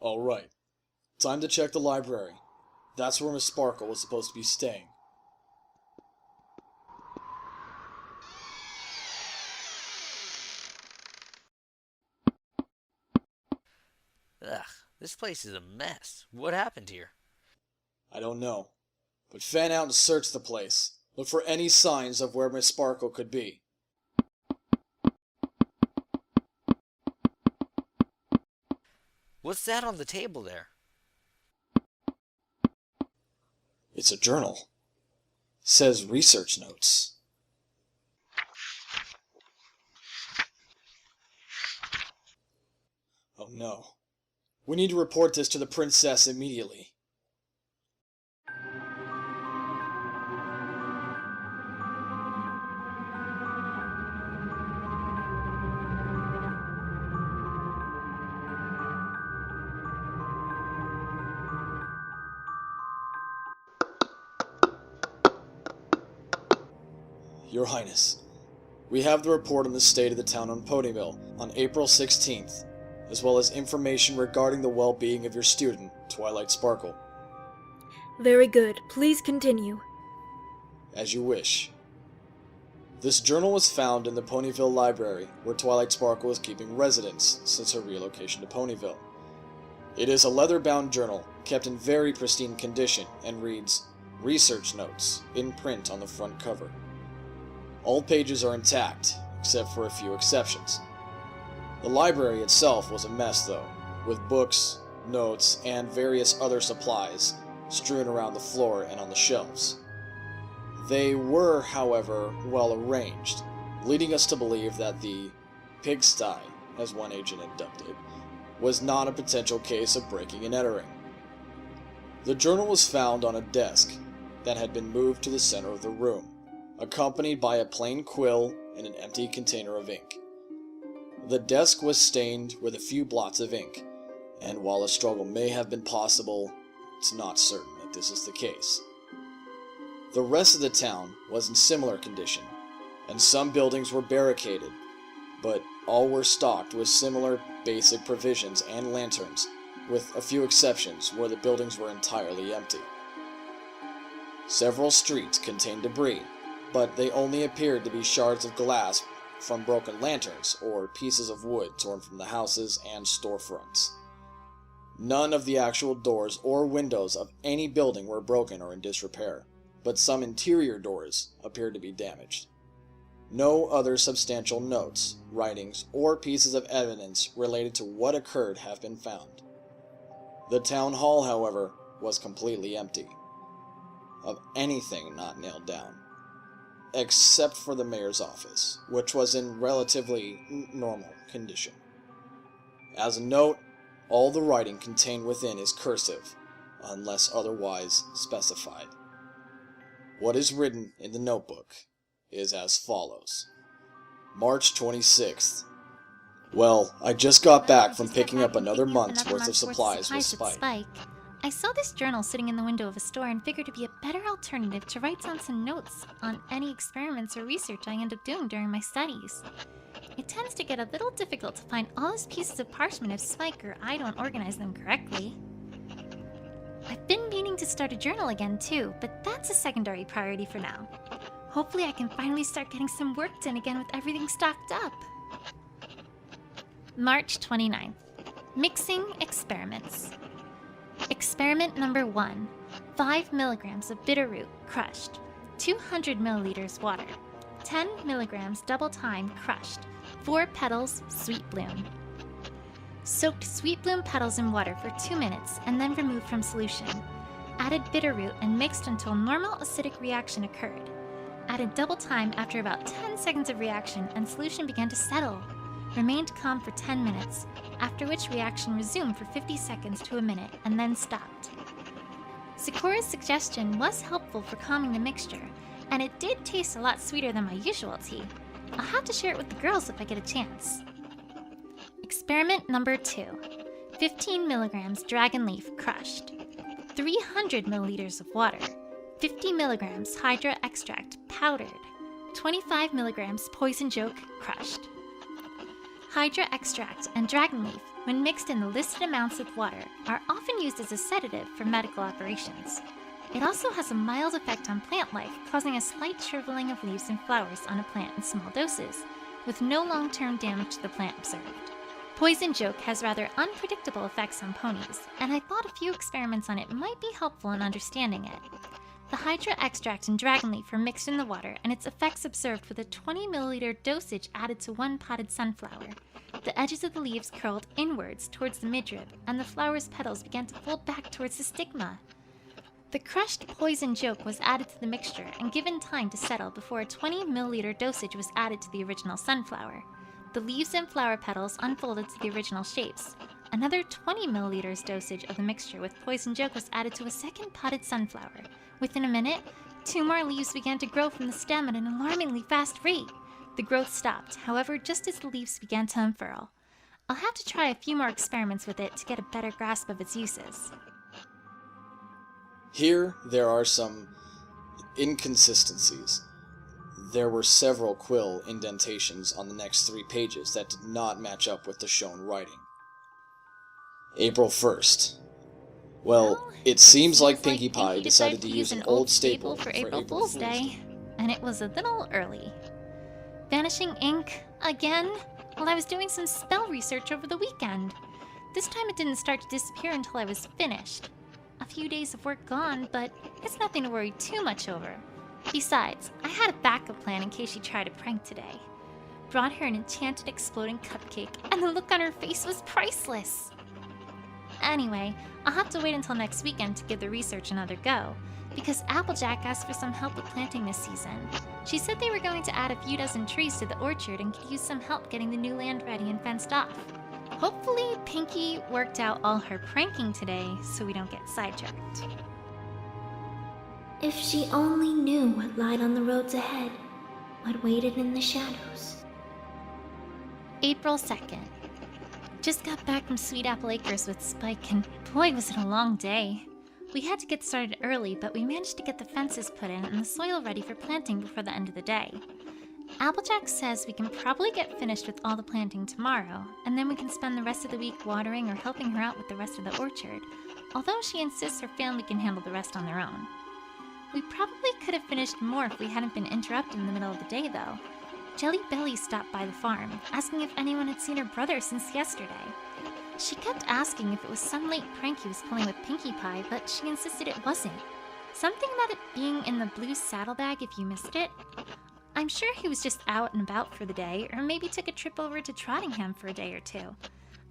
Alright. Time to check the library. That's where Miss Sparkle was supposed to be staying. Ugh, this place is a mess. What happened here? I don't know. But fan out and search the place. Look for any signs of where Miss Sparkle could be. What's that on the table there? It's a journal. Says research notes. Oh no. We need to report this to the princess immediately. Your Highness, we have the report on the state of the town on Ponyville on April 16th, as well as information regarding the well-being of your student, Twilight Sparkle. Very good. Please continue. As you wish. This journal was found in the Ponyville library, where Twilight Sparkle is keeping residence since her relocation to Ponyville. It is a leather-bound journal, kept in very pristine condition, and reads, Research Notes, in print on the front cover. All pages are intact, except for a few exceptions. The library itself was a mess though, with books, notes, and various other supplies strewn around the floor and on the shelves. They were, however, well arranged, leading us to believe that the pigsty, as one agent had dubbed it, was not a potential case of breaking and entering. The journal was found on a desk that had been moved to the center of the room, accompanied by a plain quill and an empty container of ink. The desk was stained with a few blots of ink, and while a struggle may have been possible, it's not certain that this is the case. The rest of the town was in similar condition, and some buildings were barricaded, but all were stocked with similar basic provisions and lanterns, with a few exceptions where the buildings were entirely empty. Several streets contained debris, but they only appeared to be shards of glass from broken lanterns or pieces of wood torn from the houses and storefronts. None of the actual doors or windows of any building were broken or in disrepair, but some interior doors appeared to be damaged. No other substantial notes, writings, or pieces of evidence related to what occurred have been found. The town hall, however, was completely empty of anything not nailed down, except for the mayor's office, which was in relatively normal condition. As a note, all the writing contained within is cursive, unless otherwise specified. What is written in the notebook is as follows. March 26th. Well, I just got back from picking up another month's worth of supplies with Spike. I saw this journal sitting in the window of a store and figured it'd be a better alternative to write down some notes on any experiments or research I end up doing during my studies. It tends to get a little difficult to find all those pieces of parchment if Spike or I don't organize them correctly. I've been meaning to start a journal again too, but that's a secondary priority for now. Hopefully I can finally start getting some work done again with everything stocked up. March 29th. Mixing experiments. Experiment number 1. 5 milligrams of bitter root crushed. 200 milliliters water. 10 milligrams double time crushed. 4 petals sweet bloom. Soaked sweet bloom petals in water for 2 minutes and then removed from solution. Added bitter root and mixed until normal acidic reaction occurred. Added double time after about 10 seconds of reaction and solution began to settle. Remained calm for 10 minutes, after which reaction resumed for 50 seconds to a minute and then stopped. Sakura's suggestion was helpful for calming the mixture, and it did taste a lot sweeter than my usual tea. I'll have to share it with the girls if I get a chance. Experiment number 2. 15 milligrams dragon leaf crushed. 300 milliliters of water. 50 milligrams hydra extract powdered. 25 milligrams poison joke crushed. Hydra extract and dragon leaf when mixed in the listed amounts with water, are often used as a sedative for medical operations. It also has a mild effect on plant life, causing a slight shriveling of leaves and flowers on a plant in small doses, with no long-term damage to the plant observed. Poison Joke has rather unpredictable effects on ponies, and I thought a few experiments on it might be helpful in understanding it. The Hydra extract and dragon leaf are mixed in the water, and its effects observed with a 20 milliliter dosage added to 1 potted sunflower. The edges of the leaves curled inwards towards the midrib, and the flower's petals began to fold back towards the stigma. The crushed Poison Joke was added to the mixture and given time to settle before a 20 milliliter dosage was added to the original sunflower. The leaves and flower petals unfolded to the original shapes. Another 20 milliliters dosage of the mixture with Poison Joke was added to a second potted sunflower. Within a minute, 2 more leaves began to grow from the stem at an alarmingly fast rate. The growth stopped, however, just as the leaves began to unfurl. I'll have to try a few more experiments with it to get a better grasp of its uses. Here, there are some inconsistencies. There were several quill indentations on the next 3 pages that did not match up with the shown writing. April 1st. Well, it seems like Pinkie Pie decided to use an old staple for April Fool's Day. And it was a little early. Vanishing ink, again? Well, I was doing some spell research over the weekend. This time it didn't start to disappear until I was finished. A few days of work gone, but it's nothing to worry too much over. Besides, I had a backup plan in case she tried a prank today. Brought her an enchanted exploding cupcake, and the look on her face was priceless. Anyway, I'll have to wait until next weekend to give the research another go, because Applejack asked for some help with planting this season. She said they were going to add a few dozen trees to the orchard and could use some help getting the new land ready and fenced off. Hopefully, Pinkie worked out all her pranking today so we don't get sidetracked. If she only knew what lied on the roads ahead, what waited in the shadows. April 2nd. Just got back from Sweet Apple Acres with Spike, and boy was it a long day. We had to get started early, but we managed to get the fences put in and the soil ready for planting before the end of the day. Applejack says we can probably get finished with all the planting tomorrow, and then we can spend the rest of the week watering or helping her out with the rest of the orchard, although she insists her family can handle the rest on their own. We probably could have finished more if we hadn't been interrupted in the middle of the day, though. Jelly Belly stopped by the farm, asking if anyone had seen her brother since yesterday. She kept asking if it was some late prank he was pulling with Pinkie Pie, but she insisted it wasn't. Something about it being in the blue saddlebag if you missed it. I'm sure he was just out and about for the day, or maybe took a trip over to Trottingham for a day or two.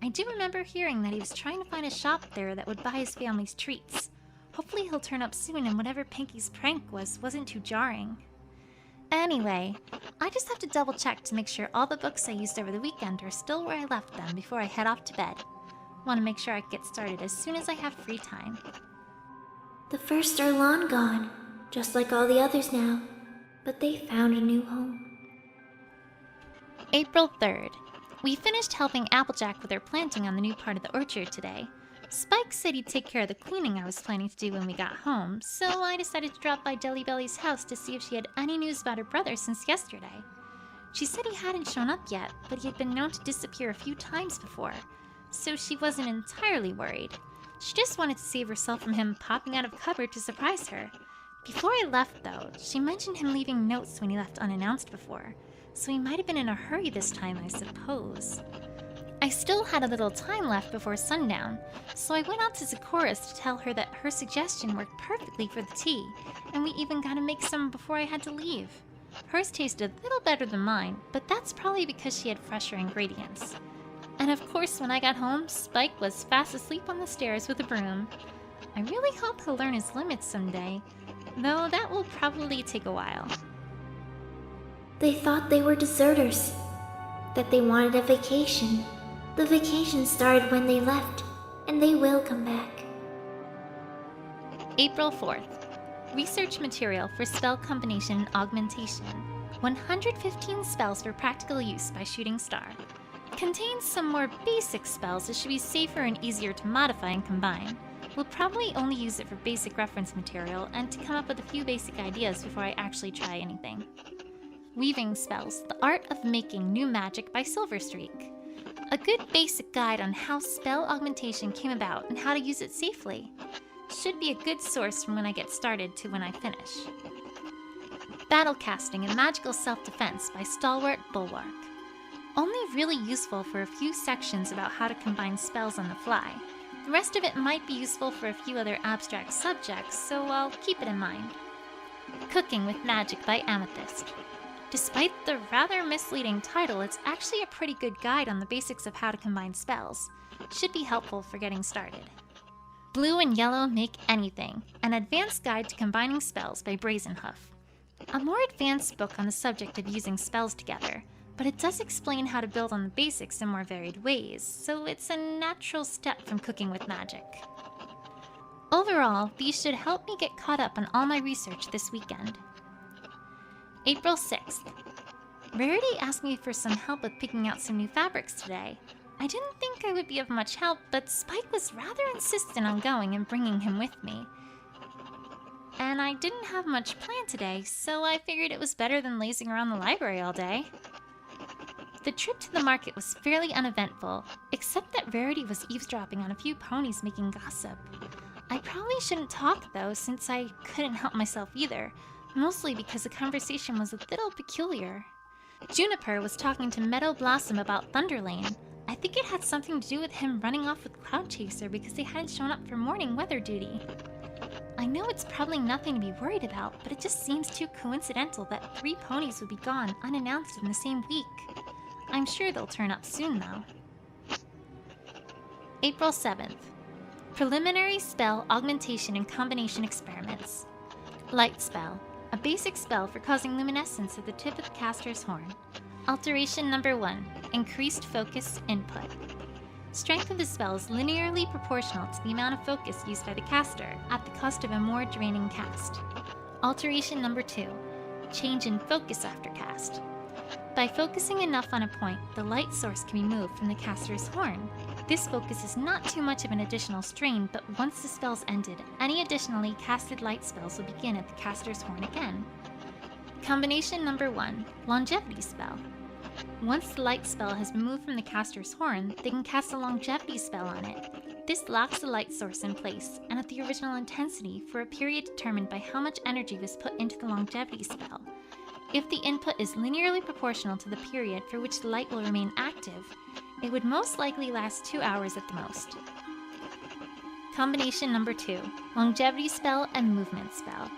I do remember hearing that he was trying to find a shop there that would buy his family's treats. Hopefully he'll turn up soon and whatever Pinkie's prank wasn't too jarring. Anyway, I just have to double check to make sure all the books I used over the weekend are still where I left them before I head off to bed. Want to make sure I can get started as soon as I have free time. The first are long gone, just like all the others now, but they found a new home. April 3rd. We finished helping Applejack with her planting on the new part of the orchard today. Spike said he'd take care of the cleaning I was planning to do when we got home, so I decided to drop by Jelly Belly's house to see if she had any news about her brother since yesterday. She said he hadn't shown up yet, but he had been known to disappear a few times before, so she wasn't entirely worried. She just wanted to save herself from him popping out of a cupboard to surprise her. Before I left, though, she mentioned him leaving notes when he left unannounced before, so he might have been in a hurry this time, I suppose. I still had a little time left before sundown, so I went out to Zikora's to tell her that her suggestion worked perfectly for the tea, and we even got to make some before I had to leave. Hers tasted a little better than mine, but that's probably because she had fresher ingredients. And of course, when I got home, Spike was fast asleep on the stairs with a broom. I really hope he'll learn his limits someday, though that will probably take a while. They thought they were deserters, that they wanted a vacation. The vacation started when they left, and they will come back. April 4th. Research material for spell combination and augmentation. 115 spells for practical use by Shooting Star. Contains some more basic spells that should be safer and easier to modify and combine. We'll probably only use it for basic reference material and to come up with a few basic ideas before I actually try anything. Weaving spells, the art of making new magic by Silverstreak. A good basic guide on how spell augmentation came about and how to use it safely. Should be a good source from when I get started to when I finish. Battlecasting and Magical Self-Defense by Stalwart Bulwark. Only really useful for a few sections about how to combine spells on the fly. The rest of it might be useful for a few other abstract subjects, so I'll keep it in mind. Cooking with Magic by Amethyst. Despite the rather misleading title, it's actually a pretty good guide on the basics of how to combine spells. Should be helpful for getting started. Blue and Yellow Make Anything, an advanced guide to combining spells by Brazenhoof. A more advanced book on the subject of using spells together, but it does explain how to build on the basics in more varied ways, so it's a natural step from Cooking with Magic. Overall, these should help me get caught up on all my research this weekend. April 6th. Rarity asked me for some help with picking out some new fabrics today. I didn't think I would be of much help, but Spike was rather insistent on going and bringing him with me. And I didn't have much planned today, so I figured it was better than lazing around the library all day. The trip to the market was fairly uneventful, except that Rarity was eavesdropping on a few ponies making gossip. I probably shouldn't talk though, since I couldn't help myself either, mostly because the conversation was a little peculiar. Juniper was talking to Meadow Blossom about Thunderlane. I think it had something to do with him running off with Cloud Chaser because they hadn't shown up for morning weather duty. I know it's probably nothing to be worried about, but it just seems too coincidental that 3 ponies would be gone unannounced in the same week. I'm sure they'll turn up soon though. April 7th. Preliminary Spell Augmentation and Combination Experiments. Light Spell. A basic spell for causing luminescence at the tip of the caster's horn. Alteration number 1. Increased focus input. Strength of the spell is linearly proportional to the amount of focus used by the caster, at the cost of a more draining cast. Alteration number 2. Change in focus after cast. By focusing enough on a point, the light source can be moved from the caster's horn. This focus is not too much of an additional strain, but once the spell's ended, any additionally casted light spells will begin at the caster's horn again. Combination number 1. Longevity Spell. Once the light spell has been moved from the caster's horn, they can cast a longevity spell on it. This locks the light source in place, and at the original intensity, for a period determined by how much energy was put into the longevity spell. If the input is linearly proportional to the period for which the light will remain active, it would most likely last 2 hours at the most. Combination number 2. Longevity Spell and Movement Spell.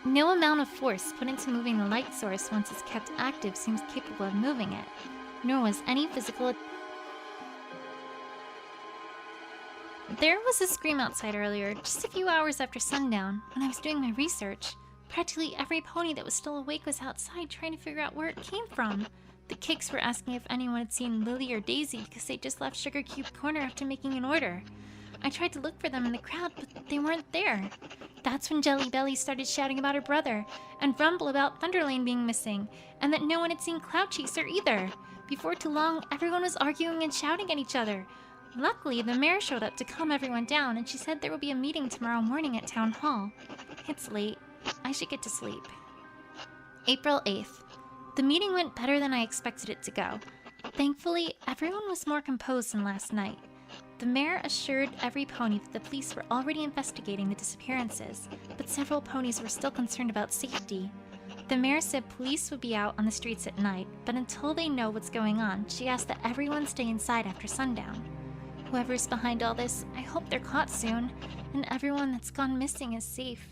No amount of force put into moving the light source once it's kept active seems capable of moving it, nor was any physical... There was a scream outside earlier, just a few hours after sundown, when I was doing my research. Practically every pony that was still awake was outside trying to figure out where it came from. The Kicks were asking if anyone had seen Lily or Daisy because they just left Sugar Cube Corner after making an order. I tried to look for them in the crowd, but they weren't there. That's when Jelly Belly started shouting about her brother, and Rumble about Thunderlane being missing, and that no one had seen Cloud Chaser either. Before too long, everyone was arguing and shouting at each other. Luckily, the mayor showed up to calm everyone down, and she said there will be a meeting tomorrow morning at Town Hall. It's late. I should get to sleep. April 8th. The meeting went better than I expected it to go. Thankfully, everyone was more composed than last night. The mayor assured every pony that the police were already investigating the disappearances, but several ponies were still concerned about safety. The mayor said police would be out on the streets at night, but until they know what's going on, she asked that everyone stay inside after sundown. Whoever's behind all this, I hope they're caught soon, and everyone that's gone missing is safe.